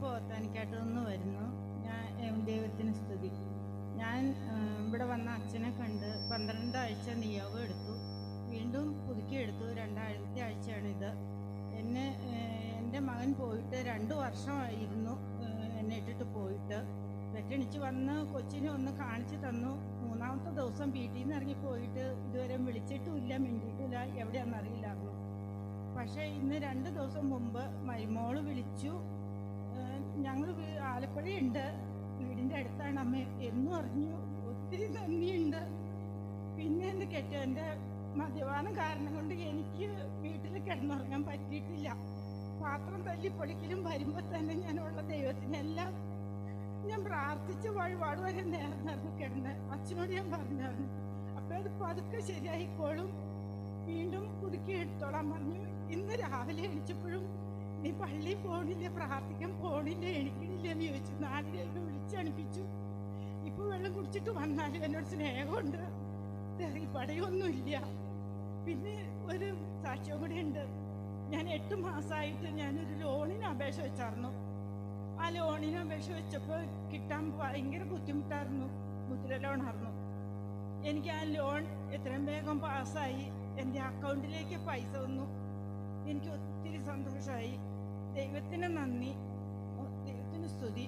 പോത്താനിക്കാട്ട് നിന്ന് വരുന്നു. ഞാൻ ദൈവത്തിന് സ്തുതി. ഞാൻ ഇവിടെ വന്ന അച്ഛനെ കണ്ട് 12 ആഴ്ച നിയോഗം എടുത്തു, വീണ്ടും പുതുക്കിയെടുത്തു. 2ാമത്തെ ആഴ്ചയാണിത്. എൻ്റെ മകൻ പോയിട്ട് 2 വർഷമായിരുന്നു എന്നെ ഇട്ടിട്ട് പോയിട്ട്. പെറ്റണിച്ച് വന്ന് കൊച്ചിനെ ഒന്ന് കാണിച്ചു തന്നു. 3ാമത്തെ ദിവസം വീട്ടിൽ നിന്ന് ഇറങ്ങിപ്പോയിട്ട് ഇതുവരെ വിളിച്ചിട്ടുമില്ല, മിണ്ടിയിട്ടില്ല, എവിടെയാണെന്നറിയില്ലായിരുന്നു. പക്ഷേ ഇന്ന് 2 ദിവസം മുമ്പ് മരുമോള് വിളിച്ചു. ഞങ്ങൾ ആലപ്പുഴയുണ്ട്, വീടിൻ്റെ അടുത്താണ് അമ്മ എന്ന് പറഞ്ഞു. ഒത്തിരി നന്ദിയുണ്ട്. പിന്നെ എൻ്റെ മദ്യപാനം കാരണം കൊണ്ട് എനിക്ക് വീട്ടിൽ കിടന്നുറങ്ങാൻ പറ്റിയിട്ടില്ല. പാത്രം തല്ലിപ്പൊളിക്കലും വരുമ്പോൾ തന്നെ ഞാനുള്ള ദൈവത്തിനെല്ലാം ഞാൻ പ്രാർത്ഥിച്ച് വഴിപാട് വരെ നേർന്നായിരുന്നു കിടന്ന്. അച്ഛനോട് ഞാൻ പറഞ്ഞായിരുന്നു, അപ്പോൾ അത് പതുക്കെ ശരിയായിക്കോളും, വീണ്ടും പുതുക്കി എടുത്തോളാൻ പറഞ്ഞു. ഇന്ന് രാവിലെ എണിച്ചപ്പോഴും നീ പള്ളിയിൽ പോകണില്ല, പ്രാർത്ഥിക്കാൻ പോകണില്ല, എണിക്കണില്ല എന്ന് ചോദിച്ചു. 4 പേർക്ക് വിളിച്ചണിപ്പിച്ചു. ഇപ്പോൾ വെള്ളം കുടിച്ചിട്ട് വന്നാലും എന്നോട് സ്നേഹമുണ്ട്, തെറിപ്പടയൊന്നുമില്ല. പിന്നെ ഒരു സാക്ഷ്യം കൂടെ ഉണ്ട്. ഞാൻ 8 മാസമായിട്ട് ഞാനൊരു ലോണിന് അപേക്ഷ വെച്ചായിരുന്നു. ആ ലോണിന് അപേക്ഷ വെച്ചപ്പോൾ കിട്ടാൻ ഭയങ്കര ബുദ്ധിമുട്ടായിരുന്നു. മുദ്ര ലോണായിരുന്നു. എനിക്ക് ആ ലോൺ എത്രയും വേഗം പാസ്സായി എൻ്റെ അക്കൗണ്ടിലേക്ക് പൈസ വന്നു. എനിക്ക് ഒത്തിരി സന്തോഷമായി. ദൈവത്തിന് നന്ദി, ദൈവത്തിന് സ്തുതി.